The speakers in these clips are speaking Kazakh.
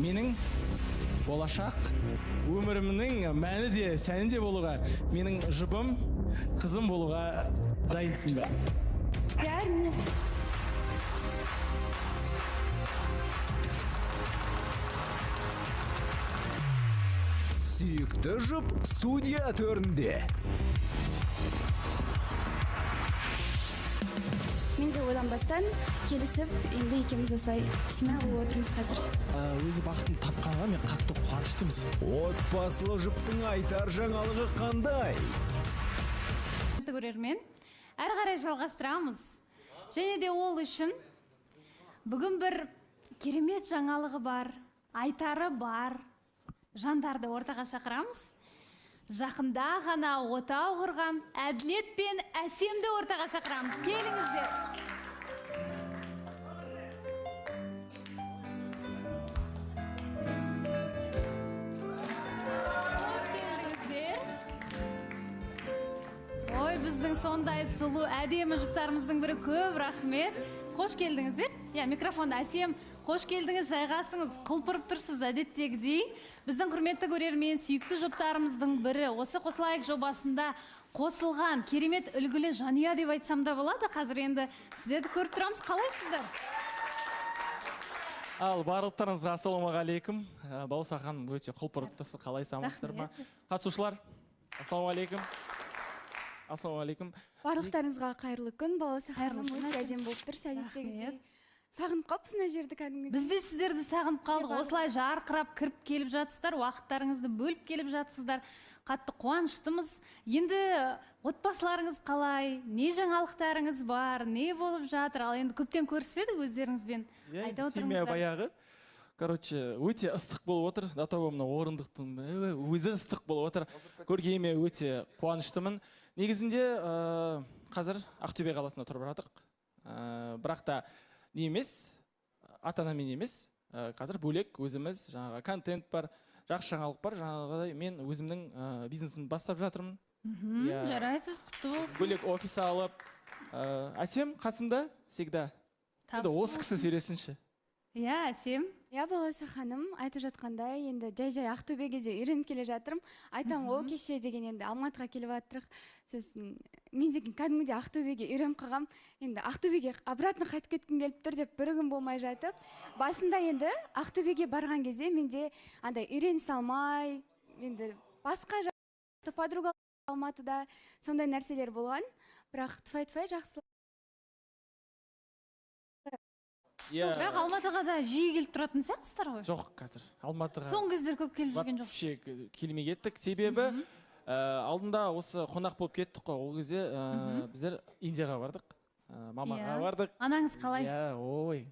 Менің болашақ өмірімнің мәні де сәні де болуға, менің жұбым, қызым болуға дайынсың ба? Яғни Сүйікті жұп студия төрінде. мен де ойланбастан келісіп, енді екеуміз осылай семья болып отырмыз қазір. Өзі бақытын тапқанға мен қатты қуаныштымыз. Отбасылы жұптың айтар жаңалығы қандай? Көрермен, әрі қарай жалғастырамыз. Және де ол үшін бүгін бір керемет жаңалығы бар, айтары бар жандарды ортаға шақырамыз. Жақында ғана отау құрған Әділет пен Әсемді ортаға шақырамыз. Келіңіздер. Қош келдіңіздер. Ой, біздің сондай сұлу әдемі жұптарымыздың бірі, көп рахмет. Қош келдіңіздер. Микрофонда Әсем, қош келдіңіз, жайғасыңыз, қылпырып тұрсыз әдеттегідей. Біздің құрметті көрермен, сүйікті жұптарымыздың бірі осы Қосылайық жобасында қосылған керемет үлгілі жанұя деп айтсам да болады. Қазір енді сіздерді көріп тұрамыз, қалайсыздар? Ал барлықтарыңызға ассалаумағалейкум. Бауырса ханым өте құлпырып тұрсыз, қалайсыздар ма? Қатысушылар, ассалаумағалейкум. Ассалаумағалейкум. Барлықтарыңызға қайырлы күн. Балауса ханым Қайырлы күн. өте әдемі болып тұр, әдеттегідей. Сағынып қалыппыз мына жерді кәдімгідей. Біз де сіздерді сағынып қалдық. Осылай жарқырап кіріп келіп жатсыздар, уақыттарыңызды бөліп келіп жатсыздар. Қатты қуаныштымыз. Енді отбасыларыңыз қалай, не жаңалықтарыңыз бар, не болып жатыр? Ал енді көптен көріспедік өздеріңізбен. Айта Семья отырыңыздар. баяғы. Короче, өте ыстық болып отыр. До того мына орындықтың өзі ыстық болып отыр. Көргеніме өте қуаныштымын. Негізінде қазір Ақтөбе қаласында тұрып жатырмық. Бірақ та не емес, ата-анамен емес, қазір бөлек өзіміз, жаңағы контент бар, жақсы жаңалық бар, жаңағыдай мен өзімнің бизнесімді бастап жатырмын. Жарайсыз, құтты болсын. Бөлек офис алып, Әсем қасымда всегда. Енді осы кісі сөйлесінші. Әсем. Балауса ханым, айтып жатқандай, енді жай-жай Ақтөбеге де үйреніп келе жатырмын. Айтам ғой, кеше деген енді Алматыға келіп жатырық. Сосын мен деген кәдімгідей Ақтөбеге үйреніп қалғам. Енді Ақтөбеге обратно қайтып кеткім келіп тұр деп бір күн болмай жатып. Басында енді Ақтөбеге барған кезде менде андай үйреніс алмай, енді басқа жақты подруга Алматыда сондай нәрселер болған. Бірақ тұфай-тұфай жақсы. Бірақ Алматыға да жиі келіп тұратын сияқтысыздар ғой? Жоқ, қазір Алматыға. Соңғы кездер көп келіп жүрген жоқ. Вообще келмей кеттік. Себебі алдында осы қонақ болып кеттік қой. Ол кезде біздер Индияға бардық. Мамаға бардық. Анаңыз қалай? Ой.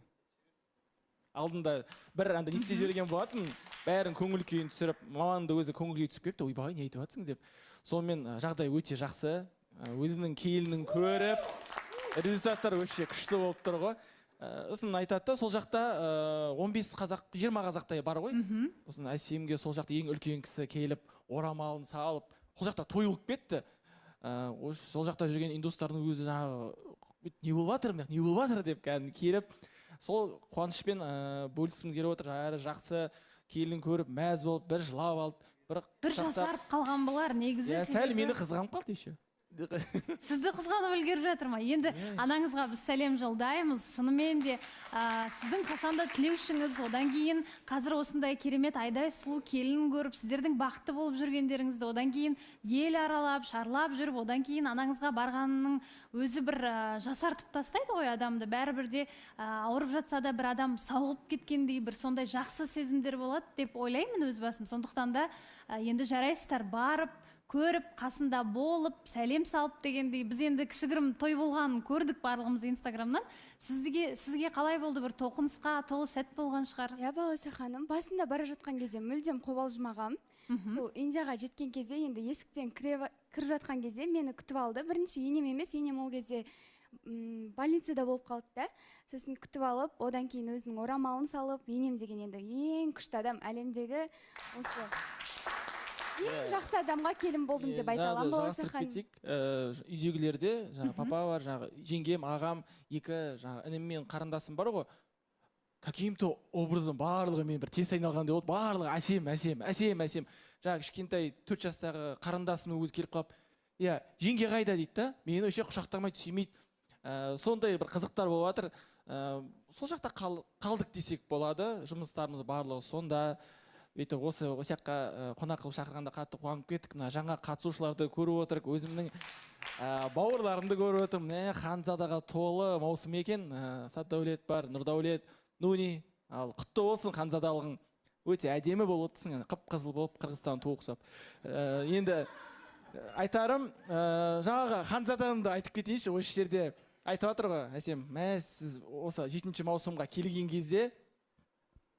Алдында бір анда не істеп жіберген болатын. Бәрін көңіл күйін түсіріп, маманың да өзі көңіл күйі түсіп кетті. Ойбай, не айтып жатсың деп. Сонымен жағдай өте жақсы. Өзінің келінін көріп, результаттар вообще күшті болып тұр ғой. Осын айтады, сол жақта 15 қазақ, 20 қазақтай бар ғой. Осын Әсемге сол жақта ең үлкен кісі келіп, орамалын салып, сол жақта той болып кетті. Сол жақта жүрген индустардың өзі жаңағы не болып жатыр деп кәдімгі келіп, сол қуанышпен бөліскіміз келіп отыр. Әрі жақсы келін көріп, мәз болып, бір жылап алды. Бір жасарып қалған болар негізі. Сәл мені қызғанып қалды еще. Сізді қызғанып үлгеріп жатыр ма? Енді анаңызға біз сәлем жолдаймыз. Шынымен де сіздің қашанда тілеушіңіз, одан кейін қазір осындай керемет айдай сұлу келін көріп, сіздердің бақытты болып жүргендеріңізді, одан кейін ел аралап, шарлап жүріп, одан кейін анаңызға барғанның өзі бір жасартып тастайды ғой адамды. Бәрібір де ауырып жатса да бір адам сауығып кеткендей бір сондай жақсы сезімдер болады деп ойлаймын өз басым. Сондықтан да енді жарайсыздар, барып көріп, қасында болып, сәлем салып дегендей. Біз енді кішігірім той болғанын көрдік барлығымыз Инстаграмнан. Сізге қалай болды? Бір толқынысқа толы сәт болған шығар? Балауса ханым, басында бара жатқан кезде мүлдем қобалжымағам. Сол Индияға жеткен кезде, енді есіктен кіріп жатқан кезде мені күтіп алды. Бірінші енем емес, енем ол кезде больницада болып қалды да. Сосын күтіп алып, одан кейін өзінің орамалын салып, енем деген енді ең күшті адам әлемдегі осы ең жақсы адамға келін болдым деп айта аламын. Балауса ханым. Үйдегілерде, папа бар, жеңгем, ағам, екі інім мен қарындасым бар ғой. каким-то образом барлығы мен бір тес айналғандай болды, барлығы әсем. Жаңағы кішкентай 4 жастағы қарындасымның өзі келіп қалып, иә, жеңге қайда дейді да, мені өше құшақтамайды, сүймейді. Сондай бір қызықтар болып жатыр. Сол жақта қалдық десек болады, жұмыстарымыз барлығы сонда. Өйтіп осы жаққа қонақ қылып шақырғанда қатты қуанып кеттік. Мына жаңа қатысушыларды көріп отырып, өзімнің бауырларымды көріп отырмын. Ханзадаға толы маусым екен. Сатдәулет бар, Нұрдәулет, Нуни. Ал құтты болсын Ханзадалығың. Өте әдемі болып отырсың, қып-қызыл болып, Қырғызстан туы ұқсап. Енді айтарым, жаңағы Ханзаданды айтып кетейінші, осы жерде айтып жатыр ғой, әсем, сіз осы 7-ші маусымға келген кезде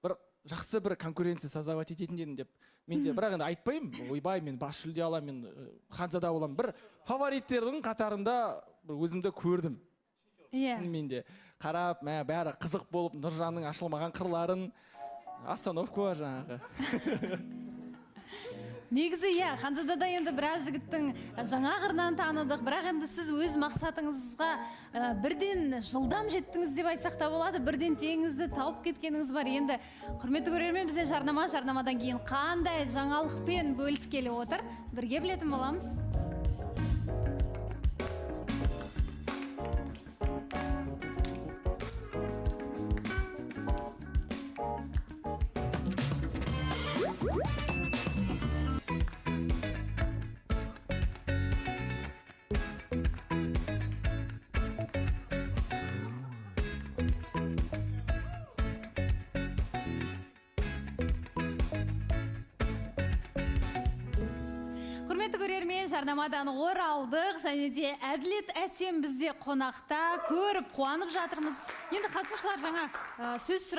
бір жақсы бір конкуренция создавать ететін дедім деп. Мен де бірақ енді айтпаймын, ойбай, мен бас жүлде аламын, мен Ханзада боламын. Бір фавориттердің қатарында өзімді көрдім. Мен де қарап, бәрі қызық болып, Нұржанның ашылмаған қырларын, остановка жаңағы. Негізі, Ханзадада енді біраз жігіттің жаңа қырынан таныдық, бірақ енді сіз өз мақсатыңызға бірден жылдам жеттіңіз деп айтсақ та болады, бірден теңізді тауып кеткеніңіз бар. Енді құрметті көрермен, бізде жарнамадан кейін қандай жаңалықпен бөліскелі отыр, бірге білетін боламыз. Құрметті көрермен, жарнамадан оралдық, және де Әділет Әсем бізде қонақта, көріп қуанып жатырмыз. Енді қатысушылар жаңа сөз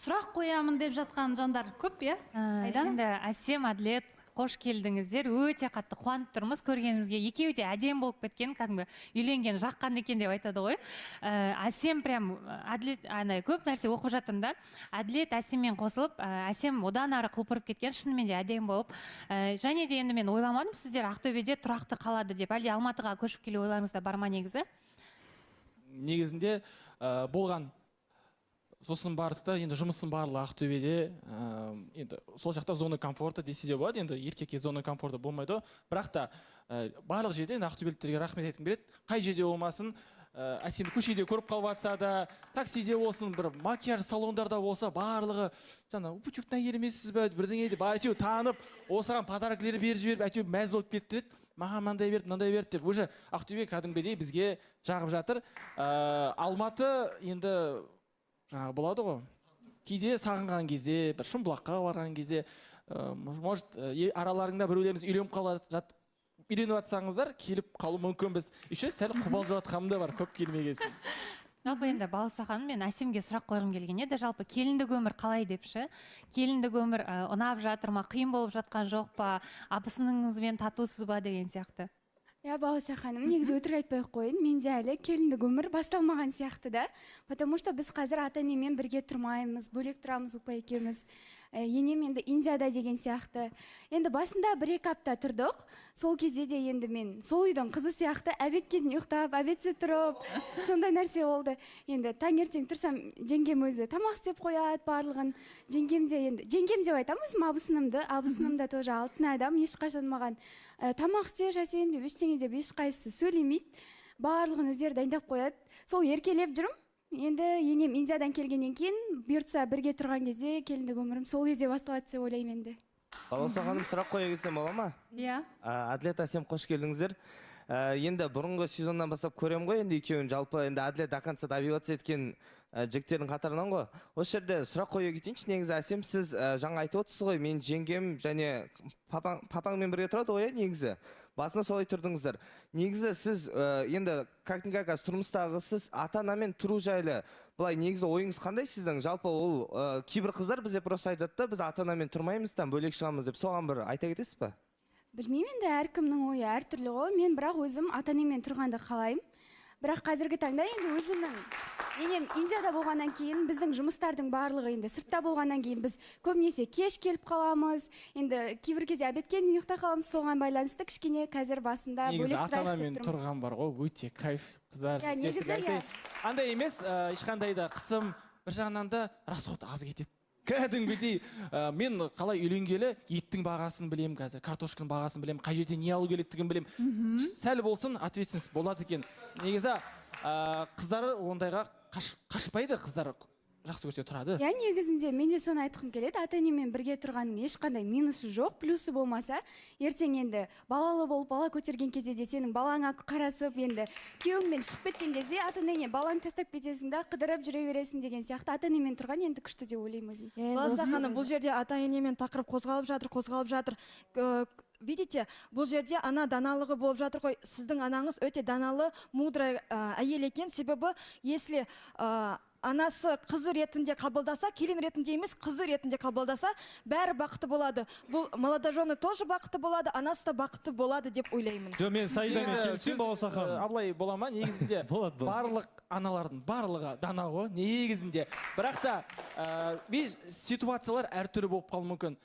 сұрақ қоямын деп жатқан жандар көп, Енді Әсем, Әділет, қош келдіңіздер. Өте қатты қуанып тұрмыз көргенімізге. Екеуі де әдем болып кеткен, кәдімгі үйленген, жаққан екен деп айтады ғой. Әсем прям Әділет, көп нәрсе оқып жатырмын да. Әділет Әсеммен қосылып, Әсем одан ары құлпырып кеткен, шынымен де әдем болып. Және де енді мен ойламадым, сіздер Ақтөбеде тұрақты қалады деп. Әлде Алматыға көшіп келу ойларыңызда бар ма негізі? Негізінде болған. Сосын барды да, енді жұмысын барлығы Ақтөбеде, енді сол жақта зона комфорта десе де болады, енді еркекке зона комфорта болмайды, бірақ та барлық жерде ақтөбеліктерге рахмет айтқым келеді. Қай жерде болмасын, Әсемді көшеде көріп қалып жатса да, таксиде болсын, бір макияж салондарда болса, барлығы жаңа пучоктан елемессіз бе, бірдеңе деп, әйтеуір танып, осыған подаркілер беріп жіберіп, әйтеуір мәз болып кетті еді. Маған мынандай берді деп, уже Ақтөбе кәдімгідей бізге жағып жатыр. Алматы енді жаңағы болады ғой, кейде сағынған кезде, бір Шымбұлаққа барған кезде, может, араларыңда біреулеріңіз үйленіп жатсаңыздар, келіп қалу мүмкін. Біз еще сәл қобалжып жатқаным да бар, көп келмегенсін. Жалпы енді Балауса ханым, мен Әсемге сұрақ қойғым келген еді. Жалпы келіндік өмір қалай депші? Келіндік өмір ұнап жатыр ма, қиын болып жатқан жоқ па, абысыныңызбен татусыз ба деген сияқты? Балауса ханым, негізі өтірік айтпай қойын, менде әлі келіндік өмір басталмаған сияқты да. Потому что біз қазір ата-енемен бірге тұрмаймыз, бөлек тұрамыз ұпа екеуміз. Енем енді Индияда деген сияқты. Енді басында 1-2 апта тұрдық. Сол кезде де енді мен сол үйдің қызы сияқты әбет кезін ұйықтап, әбетсе тұрып, сондай нәрсе болды. Енді таңертең тұрсам, жеңгем өзі тамақ істеп қояды барлығын. Жеңгем деп айтамын өзім абысыным да тоже алтын адам, ешқашан маған тамақ істе жасаймын деп, ештеңе деп ешқайсысы сөйлемейді. Барлығын өздері дайындап қояды. Сол еркелеп жүрім. Енді енем Индиядан келгеннен кейін бұйыртса бірге тұрған кезде келіндік өмірім сол кезде басталады деп ойлаймын енді. Балауса ханым, сұрақ қоя кетсем бола ма? Иә. Әділет Әсем, қош келдіңіздер. Енді бұрынғы сезоннан бастап көрем ғой, енді екеуін жалпы енді Әділет до конца добиваться еткен жігіттердің қатарынан ғой. Осы жерде сұрақ қоя кетейінші. Негізі Әсем, сіз жаңа айтып отырсыз ғой, мен жеңгем және папаңмен бірге тұрады ғой, негізі. Басына солай тұрдыңыздар. Негізі сіз енді как-никак тұрмыстағы сіз ата-анамен тұру жайлы былай негізі ойыңыз қандай сіздің? Жалпы ол кейбір қыздар бізде просто айтады да, біз ата-анамен тұрмаймыз, бөлек шығамыз деп. Соған бір айта кетесіз ба? Білмеймін енді, әркімнің ойы әртүрлі ғой. Мен бірақ өзім ата-енемен тұрғанды қалаймын. Бірақ қазіргі таңда енді өзімнің енем Индияда болғаннан кейін біздің жұмыстардың барлығы енді сыртта болғаннан кейін біз көбінесе кеш келіп қаламыз. Енді кейбір кезде әбетке ұйықта қаламыз, соған байланысты кішкене қазір басында бөлек тұрайық деп тұрмыз. Негізі ата-анамен тұрған бар ғой, өте кайф қыздар. Негізі Андай емес, ешқандай да қысым, бір жағынан да расход аз кетеді. Кәдімгідей мен қалай үйленгелі еттің бағасын білем қазір, картошканың бағасын білем, қай жерде не алу керектігін білем. Сәл болсын ответственность болады екен. Негізі қыздары ондайға қашпайды, қыздар жақсы көрсе тұрады. Я негізінде мен де соны айтқым келеді. Ата-енемен бірге тұрғанның ешқандай минусы жоқ, плюсы болмаса, ертең енді балалы болып бала көтерген кезде де сенің балаңа қарасып, енді күйеуіңмен шығып кеткен кезде ата-енеңе балаң тастап кетесің да, қыдырып жүре бересің деген сияқты ата-енемен тұрған енді күшті деп ойлаймын өзім. Баласа ханым, бұл жерде ата-енемен тақырып қозғалып жатыр. Видите, бұл жерде ана даналығы болып жатыр ғой. Сіздің анаңыз өте даналы, мудрый әйел екен. Себебі, если анасы қызы ретінде қабылдаса, келін ретінде емес, қызы ретінде қабылдаса, бәрі бақытты болады. Бұл молодожены тоже бақытты болады, анасы да бақытты болады деп ойлаймын. Жоқ, мен Саидамен келіспеймін, Балауса ханым. Абылай бола ма? Негізінде барлық аналардың барлығы дана ғой, негізінде. Бірақ та ситуациялар әртүрлі болып қалуы мүмкін.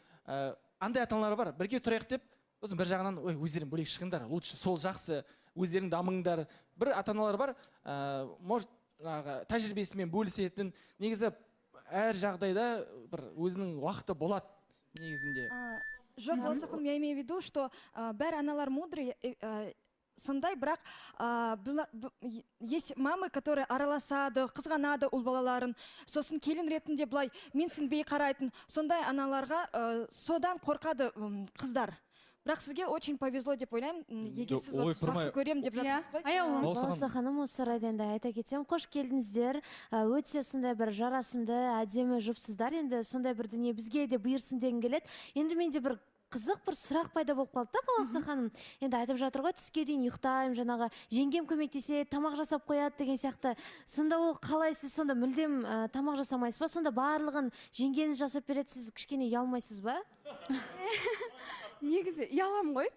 Андай ата-аналар бар, бірге тұрайық деп, сосын бір жағынан, ой, өздерің бөлек шығыңдар, лучше сол жақсы, өздерің дамыңдар. Бір ата-аналар бар, может, тәжірибесімен бөлісетін, негізі әр жағдайда бір өзінің уақыты болады негізінде. Жоқ, Балауса ханым, я имею в виду, что бәрі аналар мудрый, сондай, бірақ есть мамы, которые араласады, қызғанады ұл балаларын, сосын келін ретінде былай менсінбей қарайтын, сондай аналарға содан қорқады қыздар. Бірақ сізге очень повезло деп ойлаймын, егер сіз жақсы көрем деп жатырсыз ғой. Балауса ханым, осы орайда енді айта кетсем, қош келдіңіздер. Өте сондай бір жарасымды, әдемі жұпсыздар. Енді сондай бір дүние бізге де бұйырсын деген келеді. Енді менде бір қызық бір сұрақ пайда болып қалды да, Балауса ханым. Енді айтып жатыр ғой, түске дейін ұйықтаймын, жаңағы жеңгем көмектесе, тамақ жасап қояды деген сияқты. Сонда ол қалай, сіз сонда мүлдем тамақ жасамайсыз ба? Сонда барлығын жеңгеңіз жасап береді, сіз кішкене ұялмайсыз ба? Негізі ұялам ғой.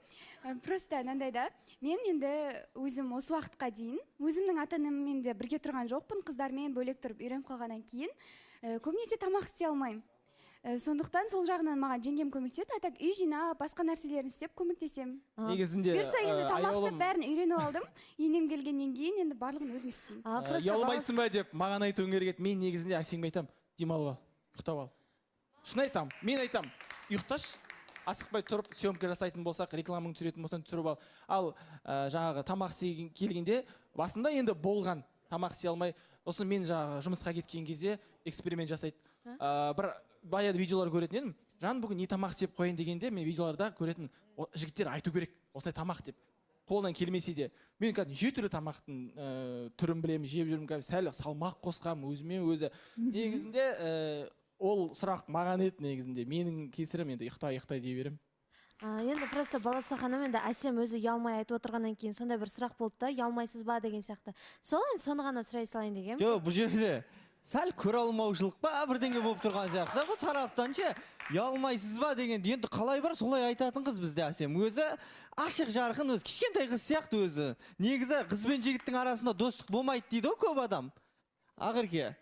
Просто мынандай да, мен енді өзім осы уақытқа дейін өзімнің ата-анаммен де бірге тұрған жоқпын, қыздармен бөлек тұрып үйреніп қалғаннан кейін көбінесе тамақ істей алмаймын. Сондықтан сол жағынан маған жеңгем көмектеседі, атак үй жинап, басқа нәрселерін істеп көмектесемін. Негізінде бұйыртса енді тамақ істеп бәрін үйреніп алдым. Енем келгеннен кейін енді барлығын өзім істеймін. Ұялмайсың ба деп маған айтуың керек еді. Мен негізінде әсеңге айтамын, демалып ал, ұйықтап ал. Шын айтамын, мен айтамын, ұйықташы. Асықпай тұрып, съемка жасайтын болсақ, рекламың түсіретін болсаң түсіріп ал. Ал жаңағы тамақ істеген келгенде басында енді болған тамақ істей алмай, сосын мен жаңағы жұмысқа кеткен кезде эксперимент жасайды. Бір баяғыда видеолар көретін едім. Жан бүгін не тамақ істеп қояйын дегенде мен видеоларда көретін жігіттер айту керек, осылай тамақ деп. Қолдан келмесе де. Мен неше түрлі тамақтың түрін білемін, жеп жүрмін, сәл салмақ қосқам өзіме өзі. Негізінде ол сұрақ маған еді негізінде. Менің кесірім енді ұйықтай дей берем. Енді просто Балауса ханым, енді Әсем өзі ұялмай айтып отырғаннан кейін сондай бір сұрақ болды да, ұялмайсыз ба деген сияқты. Сол енді соны ғана сұрай салайын дегенмін. Жоқ, бұл жерде сәл көре алмаушылық па бірдеңе болып тұрған сияқты. Бұл тараптан ше, ұялмайсыз ба деген енді қалай бар солай айтатын қыз бізде Әсем. Өзі ашық жарқын, өзі кішкентай қыз сияқты өзі. Негізі қыз бен жігіттің арасында достық болмайды дейді ғой көп адам. Ақерке.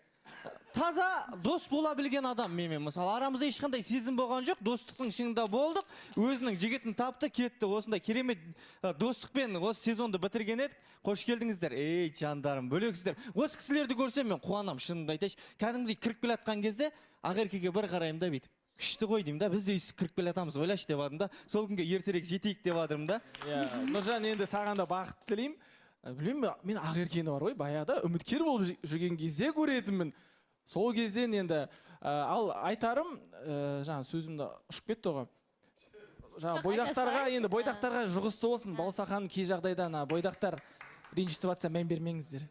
Таза дос бола білген адам менімен. Мысалы, арамызда ешқандай сезім болған жоқ, достықтың шыңында болдық, өзінің жігітін тапты, кетті, осындай керемет достықпен осы сезонды бітірген едік. Қош келдіңіздер. Ей, жандарым, бөлексіздер. Осы кісілерді көрсем мен қуанам, шынымды айтайыншы. Кәдімгідей кіріп келе жатқан кезде Ақеркеге бір қараймын да бүйтіп. Күшті ғой деймін да, біз де кіріп келе жатамыз, ойлашы деп адым да. Сол күнге ертерек жетейік деп адым да. Нұржан, енді саған да бақыт тілеймін. Білмеймін, мен Ақеркені бар ғой, баяғыда үміткер болып жүрген кезде көретінмін. Сол кезден енді, ал айтарым, жаңа сөзімді ұшып кетті ғой. Жаңа бойдақтарға жұғысты болсын. Балауса ханым кей жағдайда бойдақтар ренжітіп жатса мән бермеңіздер.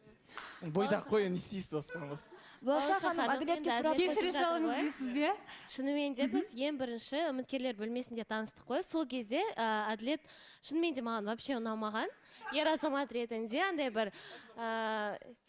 Бойдақ қой, не істейсіз осыған осы. Балауса ханым, әділетке сұрақ Кешіре салыңыз дейсіз, иә? Шынымен де біз ең бірінші үміткерлер бөлмесінде таныстық қой. Сол кезде әділет шынымен де маған вообще ұнамаған. Ер азамат ретінде андай бір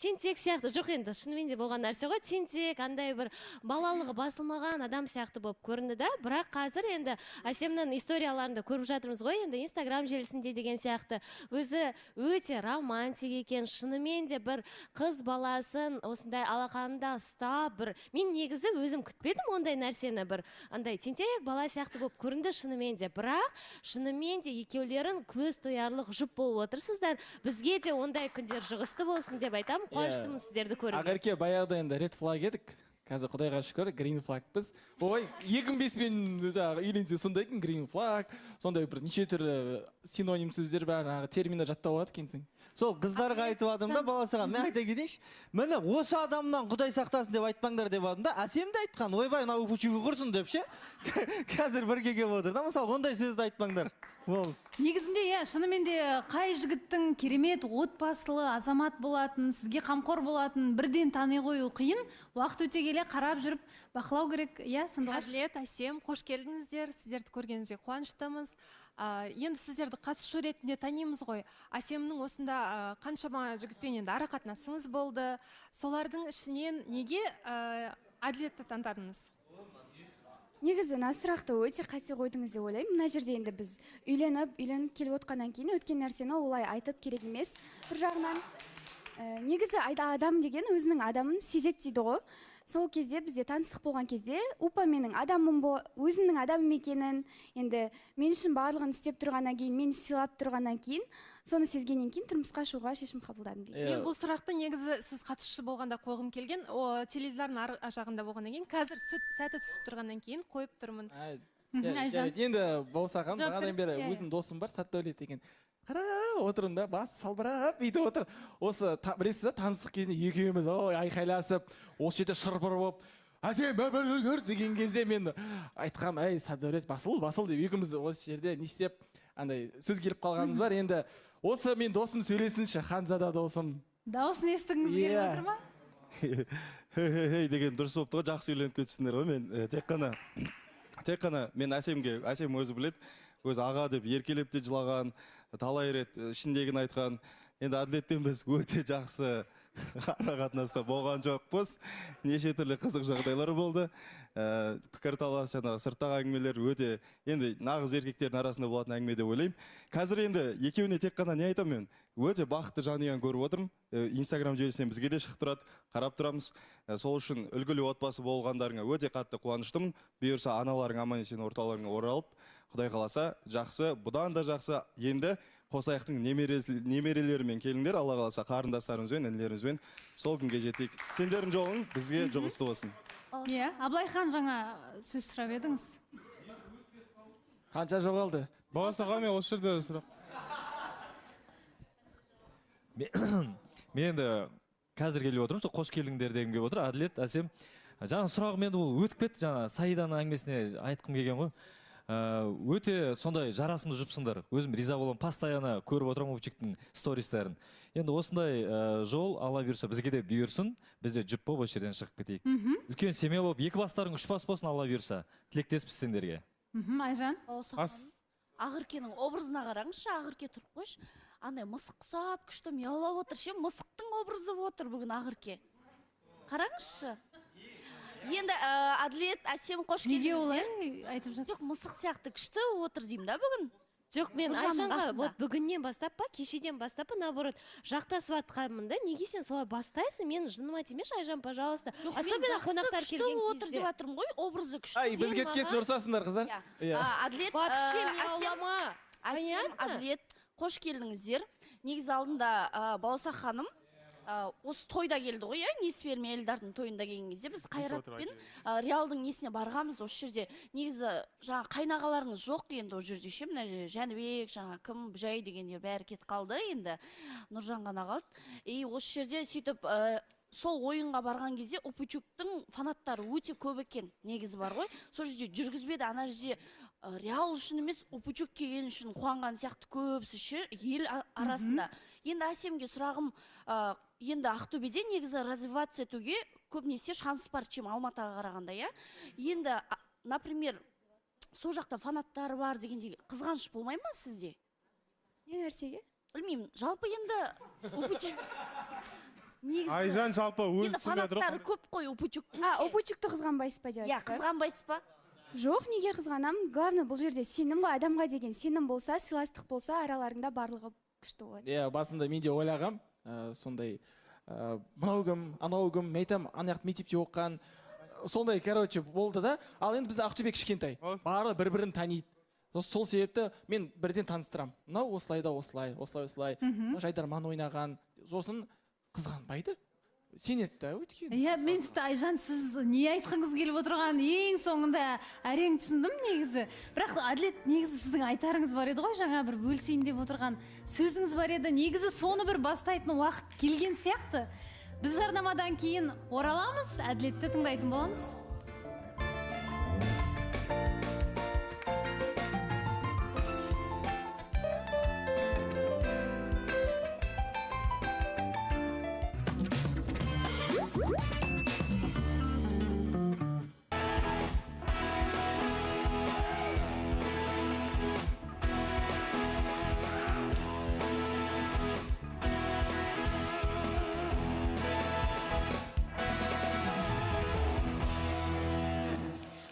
тентек сияқты, жоқ енді шынымен де болған нәрсе ғой. Тентек, андай бір балалығы басылмаған адам сияқты болып көрінді да. Бірақ қазір енді Әсемнің историяларында көріп жатырмыз ғой, енді Инстаграм желісінде деген сияқты. Өзі өте романтик екен, шынымен де бір қыз баласын осындай алақанында ұстап, мен негізі өзім күтпедім ондай нәрсені, бір андай тентек бала сияқты болып көрінді шынымен де. Бірақ шынымен де екеулерін көз тоярлық жұп болып отырсыздар. Бізге де ондай күндер жұғысты болсын деп айтамын. Қуаныштымын сіздерді көруге. Ақерке, баяғыда енді ред флаг едік. қазір құдайға шүкір green flag біз. Ой, 2005-мен жаңағы үйленсе сондай екен green flag, сондай бір неше түрлі синоним сөздер бар, жаңағы терминдер жаттап алады екенсің. Сол қыздарға айтып адым да, баласыға, мен айта кетейінші. Міне, осы адамнан Құдай сақтасын деп айтпаңдар деп адым да, әсем де айтқан, ойбай, мына ұпучығы құрсын деп ше. Қазір бірге келіп отыр да, мысалы, ондай сөзді айтпаңдар. Негізінде, шынымен де қай жігіттің керемет отбасылы азамат болатын, сізге қамқор болатын, бірден тани қою қиын, уақыт өте келе қарап жүріп бақылау керек. Сандуғаш? Әділет, Әсем, қош келдіңіздер. Сіздерді көргенімізге қуаныштымыз. Енді сіздерді қатысушы ретінде танимыз ғой. Әсемнің осында қаншама жігітпен енді ара қатынасыңыз болды. Солардың ішінен неге Әділетті таңдадыңыз? Негізі мына сұрақты өте қате қойдыңыз деп ойлаймын. Мына жерде енді біз үйленіп келіп отқаннан кейін өткен нәрсені олай айтып керек емес. Бір жағынан негізі адам деген өзінің адамын сезеді дейді ғой. Сол кезде бізде таныстық болған кезде упа менің адамым өзімнің адамым екенін, енді мен үшін барлығын істеп тұрғаннан кейін, мені сыйлап тұрғаннан кейін, соны сезгеннен кейін тұрмысқа шығуға шешім қабылдадым дейді. Мен бұл сұрақты негізі сіз қатысушы болғанда қойғым келген, теледидардың ар жағында болғаннан кейін, қазір сәті түсіп тұрғаннан кейін қойып тұрмын. Енді болсағам, бағадан бері өзім досым бар, Сәтдәулет деген. Қара отырында бас салбырап бүйтіп отыр. Осы білесіз, таныстық кезінде екеуміз айқайласып, осы жерде шырпыр болып, Әсем деген кезде мен айтқам, әй Сәтдәулет басыл деп екеуміз осы жерде не істеп, андай сөз келіп қалғанымыз бар. Енді осы мен досым сөйлесінші, Ханзада досым. Дауысын естігіңіз келіп отыр ма? Хей деген дұрыс болыпты ғой, жақсы үйленіп кетіпсіңдер ғой. Мен тек қана мен Әсем өзі біледі, өзі аға деп еркелеп те жылаған, талай рет ішіндегін айтқан. Енді Әділетпен біз өте жақсы ара қатынаста болған жоқпыз. Неше түрлі қызық жағдайлар болды. Пікірталас, жаңағы сырттағы әңгімелер өте енді нағыз еркектердің арасында болатын әңгіме деп ойлаймын. Қазір енді екеуіне тек қана не айтамын мен? Өте бақытты жанұяны көріп отырмын. Инстаграм желісінен бізге де шығып тұрады, қарап тұрамыз. Сол үшін үлгілі отбасы болғандарыңа өте қатты қуаныштымын. Бұйырса аналарың аман есен орталарыңа оралып, Құдай қаласа жақсы, бұдан да жақсы енді Қосаяқтың немерелерімен келіңдер, Алла қаласа қарындастарымызбен, інілерімізбен сол күнге жетейік. Сендердің жолың бізге жұғысты болсын. Аблайхан жаңа сөз сұрап едіңіз. Қанша жоғалды? Баласаға мен осы жерде сұрақ. Мен енді қазір келіп отырмын, қош келдіңдер дегім келіп отыр. Әділет, Әсем. Жаңа сұрағым енді ол өтіп кетті, жаңа Саиданың әңгімесіне айтқым келген ғой. Өте сондай жарасымды жұпсыңдар. Өзім риза боламын, постоянно көріп отырамын Упчиктің стористерін. Енді осындай жол Алла бұйырса бізге де бұйырсын, біз де жұп болып осы жерден шығып кетейік. Үлкен семья болып, екі бастарың үш бас болсын, Алла бұйырса. Тілектеспіз сендерге. Айжан? Ақыркенің образына қараңызшы, Ақырке тұрып қойшы. Андай мысық құсап, күшті мияулап отыр. Мысықтың образы отыр бүгін Ақырке. Қараңызшы. Енді Әділет, Әсем қош келдіңіздер. Неге олай айтып жатыр? Жоқ, мысық сияқты күшті отыр деймін да бүгін. Жоқ, мен Айжанға бүгіннен бастап па, кешеден бастап па, наоборот, жақтасып атқанмын да. Неге сен солай бастайсың? Мен жыныма тимеші, Айжан, пожалуйста. Особенно қонақтар келген кезде. Отыр деп жатырмын ғой, образы күшті. Ай, біз кеткесін ұрсасыңдар, қыздар. Әділет, Әсем, Әділет, қош келдіңіздер. Негізі алдында Баласақ ханым осы тойда келді ғой, Несіпелме Эльдардың тойында келген кезде біз Қайратпен Реалдың несіне барғанбыз. Осы жерде негізі жаңа қайнағаларыңыз жоқ енді ол жерде ше, мына Жәнібек, жаңа кім Бұжай дегендер бәрі кетіп қалды, енді Нұржан ғана қалды. Осы жерде сөйтіп сол ойынға барған кезде Упучуктың фанаттары өте көп екен, негізі бар ғой. Сол жерде жүргізбеді, ана жерде Реал үшін емес, Упучук келген үшін қуанған сияқты көбісі ше, ел арасында. Енді Әсемге сұрағым, енді Ақтөбеде негізі развивация етуге көбінесе шанс бар, чем Алматыға қарағанда, Енді, например, сол жақта фанаттары бар дегенде қызғаныш болмай ма сізде? Не нәрсеге? Білмеймін, жалпы енді Упучук Айжан жалпы өзі түсінбей фанаттары көп қой Упучуктың. Упучукты қызғанбайсыз ба деп айтты? Қызғанбайсыз ба? Жоқ, неге қызғанамын? Главное, бұл жерде сенім ғой, адамға деген сенім болса, сыйластық болса, араларында барлығы күшті болады. Басында мен де ойлағам, сондай мынау кім, анау кім, мен айтам, ана жақта мектепте оқыған, сондай, короче, болды да. Ал енді біз Ақтөбе кішкентай, барлығы бір-бірін таниды. Сол себепті мен бірден таныстырам. Мынау осылай да осылай, осылай. Жайдарман ойнаған, сосын қызғанбайды. сенеді да өйткені. Иә, мен тіпті Айжан, сіз не айтқыңыз келіп отырған ең соңында әрең түсіндім негізі. Бірақ Әділет, негізі сіздің айтарыңыз бар еді ғой, жаңа бір бөлісейін деп отырған сөзіңіз бар еді. Негізі соны бір бастайтын уақыт келген сияқты. Біз жарнамадан кейін ораламыз, Әділетті тыңдайтын боламыз.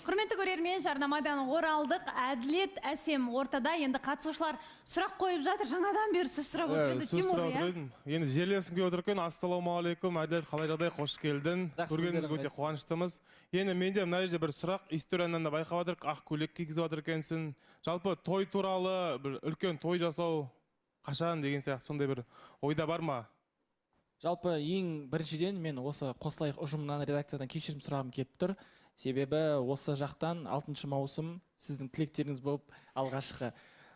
Құрметті көрермен, жарнамадан оралдық. Әділет, Әсем ортада. Енді қатысушылар сұрақ қойып жатыр. Жаңадан бері сөз сұрап отырды. Тимур, иә? Енді жерлесім келіп отыр екен. Ассалаумағалейкум, Әділет, қалай жағдай? Қош келдің. Көргенімізге өте қуаныштымыз. Енді менде мына жерде бір сұрақ, историянан да байқап жатырмық, ақ көйлек кигізіп жатыр екенсің. Жалпы той туралы бір үлкен той жасау қашан деген сияқты сондай бір ойда бар ма? Жалпы ең біріншіден мен осы Қосылайық ұжымынан, редакциядан кешірім сұрағым келіп тұр. Себебі осы жақтан 6 маусым сіздің тілектеріңіз болып алғашқы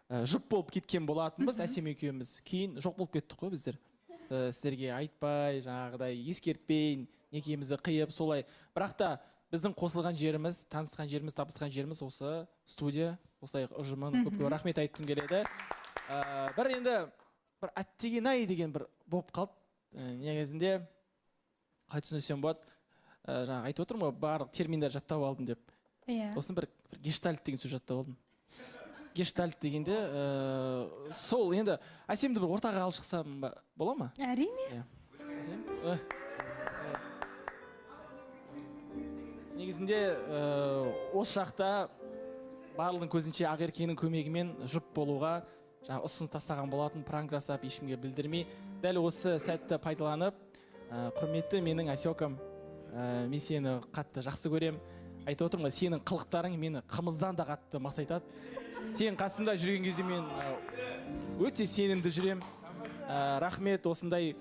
жұп болып кеткен болатынбыз, Әсем екеуміз. Кейін жоқ болып кеттік қой біздер. Сіздерге айтпай, жаңағыдай ескертпей, некемізді қиып, солай. Бірақ та біздің қосылған жеріміз, танысқан жеріміз, табысқан жеріміз осы студия, Қосылайық ұжымын. Көп рахмет айтқым келеді. Бір енді бір Әттеген-ай деген бір болып қалды. Негізінде қалай түсінсем болады. Жаңа айтып отырмын ғой, барлық терминдер жаттап алдым деп. Сосын бір гештальт деген сөз жаттап алдым. Гештальт дегенде сол енді Әсемді бір ортаға алып шықсам бола ма? Әрине. Негізінде осы жақта барлығының көзінше Ақеркенің көмегімен жұп болуға жаңа ұсыныс тастаған болатын, пранк жасап ешкімге білдірмей. Дәл осы сәтті пайдаланып, құрметті менің Әсекам, мен сені қатты жақсы көрем. Айтып отырмын, сенің қылықтарың мені қымыздан да қатты масайтады. Сен қасымда жүрген кезде мен өте сенімді жүрем. Рахмет, осындай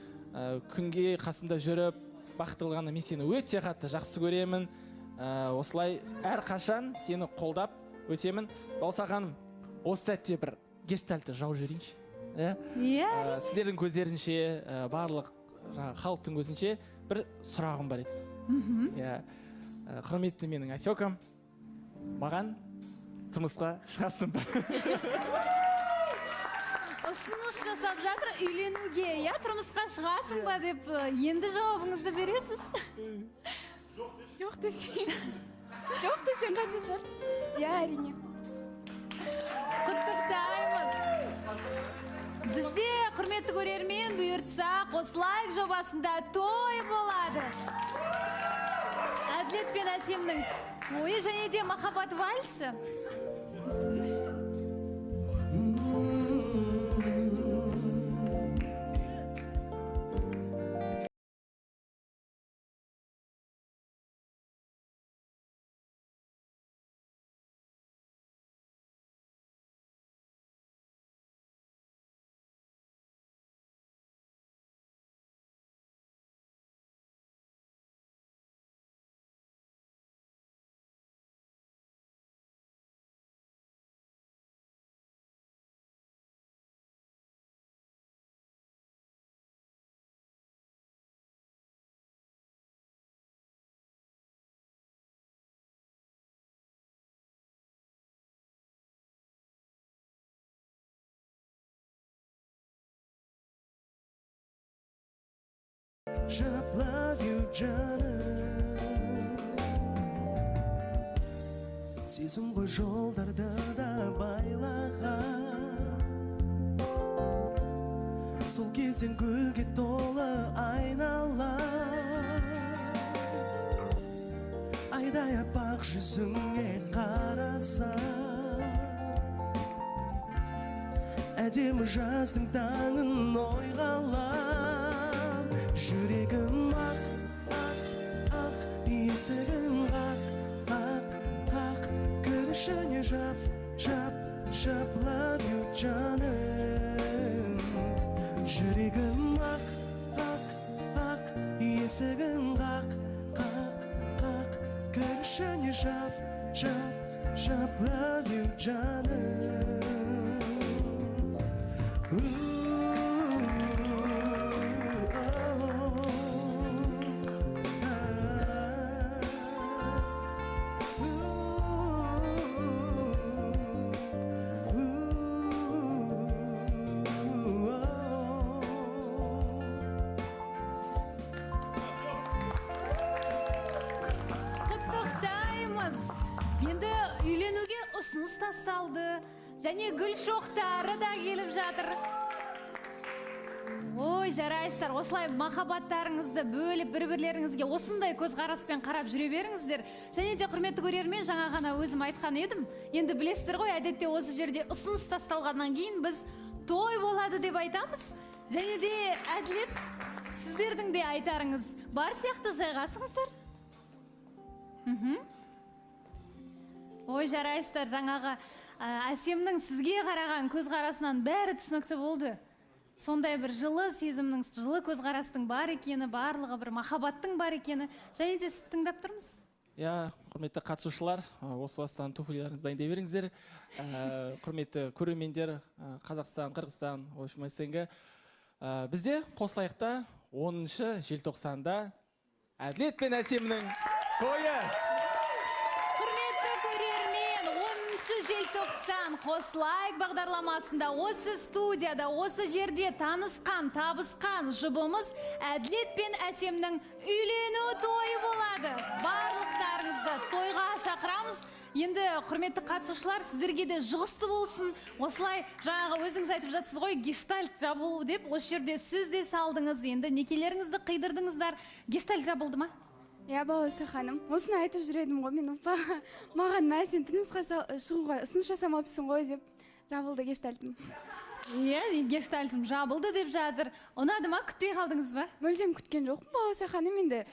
күнге қасымда жүріп, бақыттылығына мен сені өте қатты жақсы көремін. Осылай әрқашан сені қолдап өтемін. Балса ханым, осы сәтте бір гештальтті жауып жіберейінші. Сіздердің көздерінше, барлық халықтың көзінше бір сұрағым бар еді. Құрметті менің Әсекам, маған тұрмысқа шығасың ба? Ұсыныс жасап жатыр үйленуге, тұрмысқа шығасың ба деп енді жауабыңызды бересіз? Жоқ десең. Жоқ десең қанша шығар? Әрине. Құттықтаймыз. Бізде, құрметті көрермен, бұйыртса Қосылайық жобасында той болады. Әділет пен Әсемнің тойы және де махаббат вальсі. Жаплаю жаным, сезім ғой жолдарды да байлаған. Сол кезден гүлге толы айнала, айдай аппақ жүзіңе қарасам, әдемі жаздың таңын ойғалам. Жүрегім ақ, ақ, ақ, есігім ақ, кірішіне жап, love you жаным. Жүрегім ақ, ақ, ақ, есігін қақ кірші не жап love you жаным. Құттықтаймыз. Енді үйленуге ұсыныс тасталды. Және гүл шоқтары да келіп жатыр. Ой, жарайсыздар, осылай махаббаттарыңызды бөліп бір-бірлеріңізге осындай көзқараспен қарап жүре беріңіздер. Және де құрметті көрермен, жаңа ғана өзім айтқан едім. Енді білесіздер ғой, әдетте осы жерде ұсыныс тасталғаннан кейін біз той болады деп айтамыз. Және де Әділет, сіздердің де айтарыңыз бар сияқты, жайғасыңыздар. Ой, жарайсыздар, жаңағы Әсемнің сізге қараған көзқарасынан бәрі түсінікті болды. Сондай бір жылы сезімнің, жылы көзқарастың бар екені, барлығы бір махаббаттың бар екені, және де сіз тыңдап тұрмыз. Я, құрметті қатысушылар, осы бастан туфлиларыңызды дайындай беріңіздер. Құрметті көрермендер, Қазақстан, Қырғызстан, Ойшымайсенгі. Бізде Қослайықта 10 желтоқсанда Әділет пен Әсемнің тойы. Құрметті көрермен, 10 желтоқсан Қослайық бағдарламасында осы студияда, осы жерде танысқан, табысқан жұбымыз Әділет пен Әсемнің үйлену тойы болады. Барлықтарыңызды тойға шақырамыз. Енді құрметті қатысушылар, сіздерге де жұғысты болсын. Осылай жаңағы өзіңіз айтып жатсыз ғой, гештальт жабылу деп, осы жерде сөз де салдыңыз. Енді некелеріңізді қидырдыңыздар. Гештальт жабылды ма? Я, Бауырса ханым, осыны айтып жүредім ғой, мен ұпа. Маған сен тұрмысқа шығуға ұсыныс жасамапсың ғой деп жабылды гештальтым. Иә, гештальтым жабылды деп жатыр. Ұнады ма, күтпей қалдыңыз ба? Мүлдем күткен жоқпын, Бауырса ханым, енді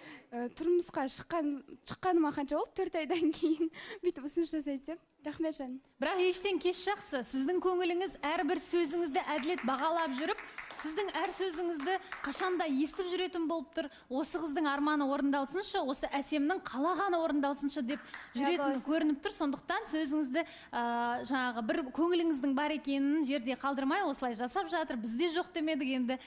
тұрмысқа шыққаныма қанша болды, 4 айдан кейін бүйтіп ұсыныс жасайды деп. Рахмет жаным. Бірақ ештен кеш жақсы. Сіздің көңіліңіз әрбір сөзіңізді Әділет бағалап жүріп, сіздің әр сөзіңізді қашанда естіп жүретін болып тұр. Осы қыздың арманы орындалсыншы, осы Әсемнің қалағаны орындалсыншы деп жүретін көрініп тұр. Сондықтан сөзіңізді жаңағы бір көңіліңіздің бар екенін жерде қалдырмай осылай жасап жатыр. Бізде жоқ демедік енді.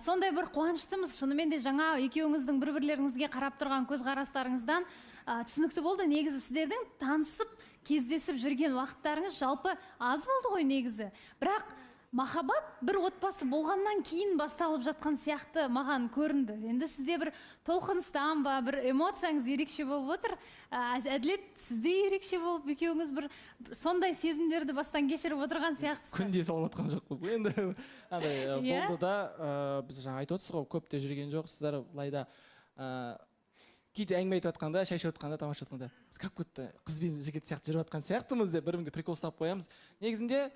Сондай бір қуаныштымыз. Шынымен де жаңа екеуіңіздің бір-бірлеріңізге қарап тұрған көзқарастарыңыздан түсінікті болды. Негізі сіздердің танысып, кездесіп жүрген уақыттарыңыз жалпы аз болды ғой негізі. Бірақ махаббат бір отбасы болғаннан кейін басталып жатқан сияқты маған көрінді. Енді сізде бір толқыныстан ба, бір эмоцияңыз ерекше болып отыр. Әділет, сізде ерекше болып, екеуіңіз бір сондай сезімдерді бастан кешіріп отырған сияқты. Күнде салып отқан жоқпыз ғой. Енді болды да, біз жаңа айтып отырсыз ғой, көпте жүрген жоқсыздар, былайда кейде әңгіме айтып жатқанда, шай ішіп жатқанда, тамақ ішіп жатқанда, біз как будто қыз бен жігіт сияқты жүріп жатқан сияқтымыз деп бір-бірімізге прикол ұстап қоямыз. Негізінде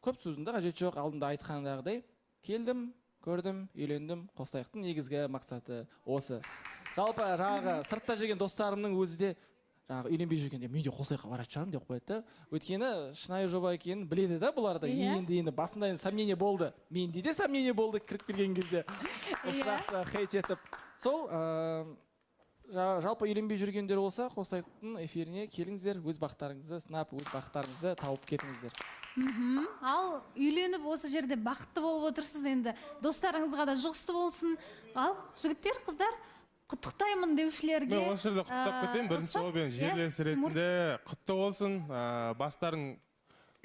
көп сөздің де қажеті жоқ, алдында айтқандағыдай келдім, көрдім, үйлендім. Қослайықтың негізгі мақсаты осы. Жалпы жаңағы сыртта жүрген достарымның өзі де жаңағы үйленбей жүргенде мен де Қослайыққа баратын шығармын деп қояды. Өйткені шынайы жоба екенін біледі да бұларда. Енді басында сомнение болды. Менде де сомнение болды кіріп келген кезде. Сұрақты хейт етіп. Сол жалпы үйленбей жүргендер болса, Қослайықтың эфиріне келіңіздер, өз бақыттарыңызды сынап, өз бақыттарыңызды тауып кетіңіздер. Ал үйленіп осы жерде бақытты болып отырсыз, енді достарыңызға да жұғысты болсын. Ал жігіттер, қыздар, құттықтаймын деушілерге. Мен осы жерде құттықтап кетейін. Бірінші ол мен жерлесі ретінде құтты болсын, бастарың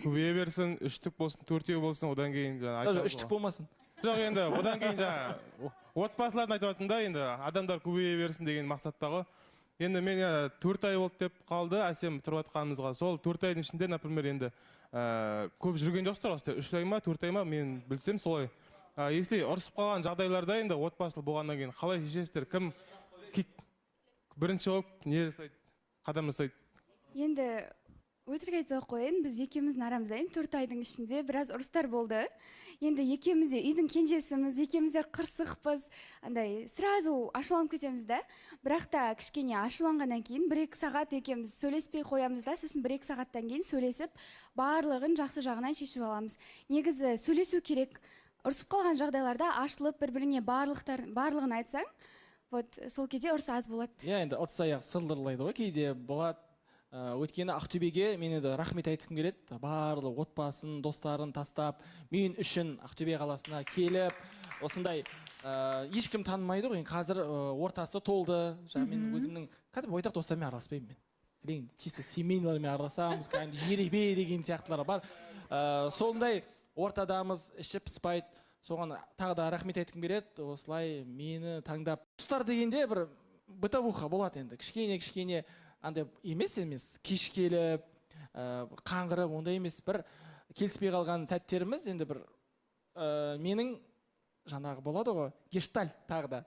көбейе берсін, 3-тік болсын, 4-еу болсын, одан кейін жаңа 3-тік болмасын. Жоқ, енді одан кейін жаңа отбасыларын айтып жатырмын, енді адамдар көбейе берсін деген мақсаттағы. Енді мен 4 ай болды деп қалды Әсем тұрып жатқанымызға. Сол 4 айдың ішінде, например, енді көп жүрген жоқсыздар осылай 3 ай ма 4 ай ма мен білсем солай. Если ұрысып қалған жағдайларда енді отбасылы болғаннан кейін қалай шешесіздер? Кім бірінші болып не жасайды, қадам жасайды? Енді өтірік айтпай қояйын, біз екеуміздің арамызда 4 айдың ішінде біраз ұрыстар болды. Енді екеуміз де үйдің кенжесіміз, екеуміз де қырсықпыз, андай сразу ашуланып кетеміз да. Бірақ та кішкене ашуланғаннан кейін 1-2 сағат екеуміз сөйлеспей қоямыз да, сосын 1-2 сағаттан кейін сөйлесіп, барлығын жақсы жағынан шешіп аламыз. Негізі сөйлесу керек. ұрсып қалған жағдайларда ашылып бір біріңе барлығын айтсаң, вот сол кезде ұрыс аз болады. Иә, енді ыдыс аяқ сылдырлайды ғой, кейде болады. Өйткені Ақтөбеге мен енді рахмет айтқым келеді. Барлық отбасын, достарын тастап, мен үшін Ақтөбе қаласына келіп, осындай ешкім танымайды ғой. Қазір ортасы толды. Мен өзімнің қазір бойдақ достармен араласпаймын мен. Білейін, чисто семейныйлармен араласамыз, жеребе деген сияқтылар бар. Сондай ортадамыз, іші піспайды. Соған тағы да рахмет айтқым келеді. Осылай мені таңдап. Достар дегенде бір бытовуха болады енді. Кішкене андай емес, кеш келіп, қаңғырып, ондай емес. Бір келіспей қалған сәттеріміз енді бір менің жаңағы болады ғой, гештальт тағы да.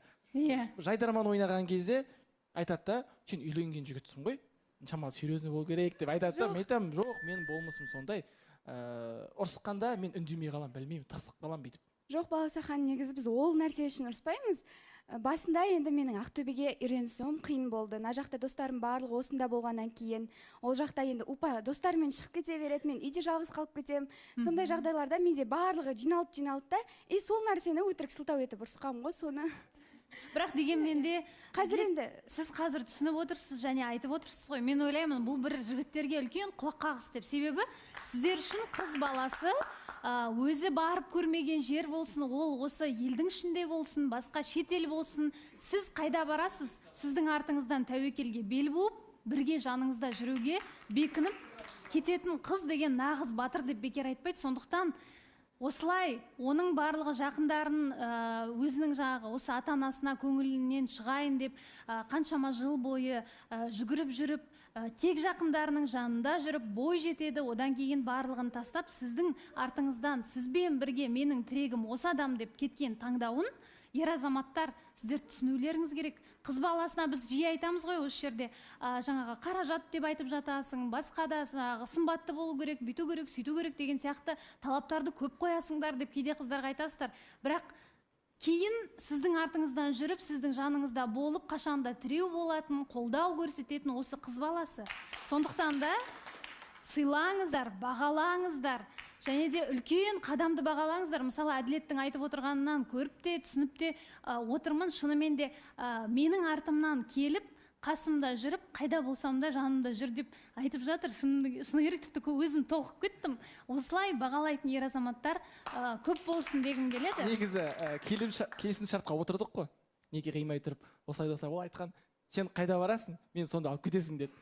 Жайдарман ойнаған кезде айтады да, сен үйленген жігітсің ғой, шамалы серьезный болу керек деп айтады да, мен айтамын, жоқ, менің болмысым сондай. Ұрысқанда мен үндемей қалам, білмеймін, тырысып қалам бүйтіп. Жоқ, Балаусахан, негізі біз ол нәрсе үшін ұрыспаймыз. Басында енді менің Ақтөбеге үйренісуім қиын болды. Мына жақта достарым барлығы осында болғаннан кейін, ол жақта енді достармен шығып кете береді, мен үйде жалғыз қалып кетемін. Сондай жағдайларда менде барлығы жиналып та, сол нәрсені өтірік сылтау етіп ұрысқанмын ғой, соны. Бірақ дегенмен де қазір енді сіз қазір түсініп отырсыз және айтып отырсыз ғой. Мен ойлаймын, бұл бір жігіттерге үлкен құлақ қағыс деп. Себебі сіздер үшін қыз баласы өзі барып көрмеген жер болсын, ол осы елдің ішінде болсын, басқа шетел болсын, сіз қайда барасыз? Сіздің артыңыздан тәуекелге бел буып, бірге жаныңызда жүруге бекініп кететін қыз деген нағыз батыр деп бекер айтпайды. Сондықтан осылай оның барлығы жақындарын өзінің жаңағы осы ата-анасына көңілінен шығайын деп қаншама жыл бойы жүгіріп жүріп, тек жақындарының жанында жүріп бой жетеді, одан кейін барлығын тастап сіздің артыңыздан сізбен бірге менің тірегім осы адам деп кеткен таңдауын ер азаматтар сіздер түсінулеріңіз керек. Қыз баласына біз жиі айтамыз ғой осы жерде, жаңағы қаражат деп айтып жатасың, басқа да жаңағы сымбатты болу керек, бүйту керек, сөйту керек деген сияқты талаптарды көп қоясыңдар деп кейде қыздарға айтасыздар. Бірақ кейін сіздің артыңыздан жүріп, сіздің жаныңызда болып, қашанда тіреу болатын, қолдау көрсететін осы қыз баласы. Сондықтан да сыйлаңыздар, бағалаңыздар, және де үлкен қадамды бағалаңыздар. Мысалы, Әділеттің айтып отырғанынан көріп те, түсініп те отырмын. Шынымен де менің артымнан келіп, қасымда жүріп, қайда болсам да жанымда жүр деп айтып жатыр. Шыны керек, тіпті өзім толқып кеттім. Осылай бағалайтын ер азаматтар көп болсын дегім келеді. Негізі келісім шартқа отырдық қой. Неге қимай тұрып, осылай ол айтқан, сен қайда барасың, мен сонда алып кетесің деді.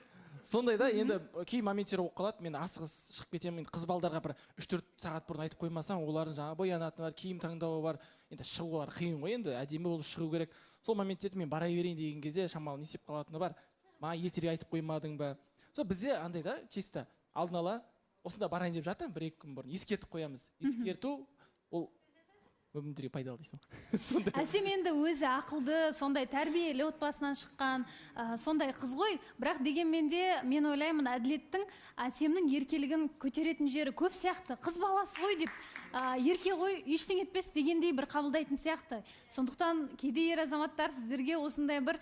Сондай да, енді кей моменттер болып қалады, мен асығыс шығып кетемін, қыз балдарға бір 3-4 сағат бұрын айтып қоймасам, олардың жаңа боянатыны бар, киім таңдауы бар, енді шығулары қиын ғой, енді әдемі болып шығу керек. Сол моменттерде мен бара берейін деген кезде шамалы не істеп қалатыны бар. Маған ертерек айтып қоймадың ба? Сол бізде андай да, чисто алдын ала осында барайын деп жатырмын, 1-2 күн бұрын ескертіп қоямыз. Ескерту ол өмірге пайдалы дейсің. Әсем енді өзі ақылды, сондай тәрбиелі отбасынан шыққан, сондай қыз ғой. Бірақ дегенмен де мен ойлаймын, Әділеттің Әсемнің еркелігін көтеретін жері көп сияқты. Қыз баласы ғой деп, ерке ғой, ештеңе етпес дегендей бір қабылдайтын сияқты. Сондықтан кейде ер азаматтар сіздерге осындай бір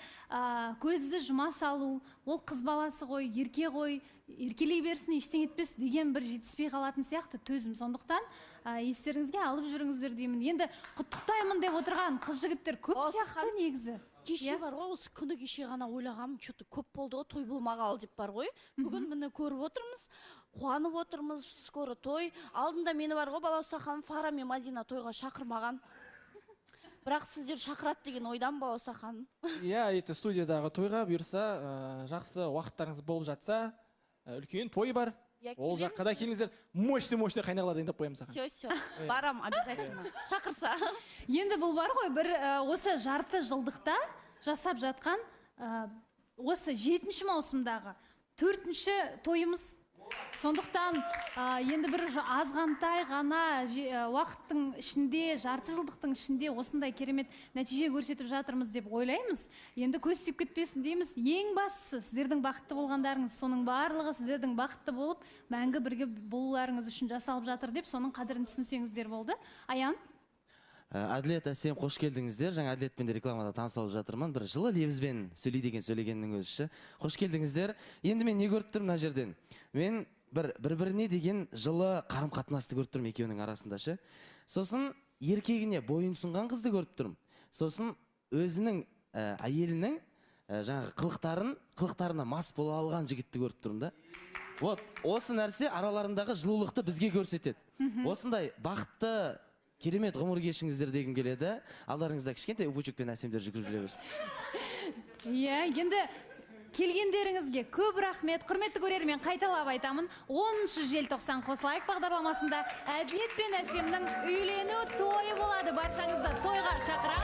көзді жұма салу, ол қыз баласы ғой, ерке ғой, еркелей берсін, ештеңе етпес деген бір жетіспей қалатын сияқты төзім. Сондықтан естеріңізге алып жүріңіздер деймін. Енді құттықтаймын деп отырған қыз жігіттер көп сияқты негізі. Кеше бар ғой, осы күні кеше ғана ойлағам, что-то көп болды ғой, той болмағалы деп бар ғой. Бүгін міне көріп отырмыз, қуанып отырмыз, скоро той. Алдында мені бар ғой, Балаусахан, Фара мен Мадина тойға шақырмаған. Бірақ сіздер шақырады деген ойдан, Балаусахан. Иә, студиядағы тойға бұйырса, жақсы уақыттарыңыз болып жатса, үлкен той бар. Ол жаққа да келіңіздер, мощный қайнағалар дайындап қоямын саған. Все, барам обязательно. Шақырса. Енді бұл бар ғой, бір осы жарты жылдықта жасап жатқан, осы 7-ші маусымдағы 4-ші тойымыз. Сондықтан енді бір азғантай ғана уақыттың ішінде, жарты жылдықтың ішінде осындай керемет нәтиже көрсетіп жатырмыз деп ойлаймыз. Енді көз тиіп кетпесін дейміз. Ең бастысы сіздердің бақытты болғандарыңыз, соның барлығы сіздердің бақытты болып, мәңгі бірге болуларыңыз үшін жасалып жатыр деп, соның қадірін түсінсеңіздер болды. Аян? Әділет, Әсем, қош келдіңіздер. Жаңа Әділетпен де рекламада танысып жатырмын. Бір жылы лебізбен сөйлегеннің өзі. Қош келдіңіздер. Енді мен не көріп тұрмын мына жерден? Мен бір-біріне деген жылы қарым-қатынасты көріп тұрмын екеуінің арасында ше. Сосын еркегіне бойынсұнған қызды көріп тұрмын. Сосын өзінің әйелінің жаңағы қылықтарына мас бола алған жігітті көріп тұрмын да. Вот, осы нәрсе араларындағы жылулықты бізге көрсетеді. Осындай бақытты, керемет ғұмыр кешіңіздер дегім келеді. Алдарыңызда кішкентай Убучук пен Әсемдер жүгіріп жүре берсін. Иә, енді келгендеріңізге көп рахмет. Құрметті көрермен, қайталап айтамын. 10 желтоқсан қосылайық бағдарламасында Әділет пен Әсемнің үйлену тойы болады. Баршаңызды тойға шақырамын.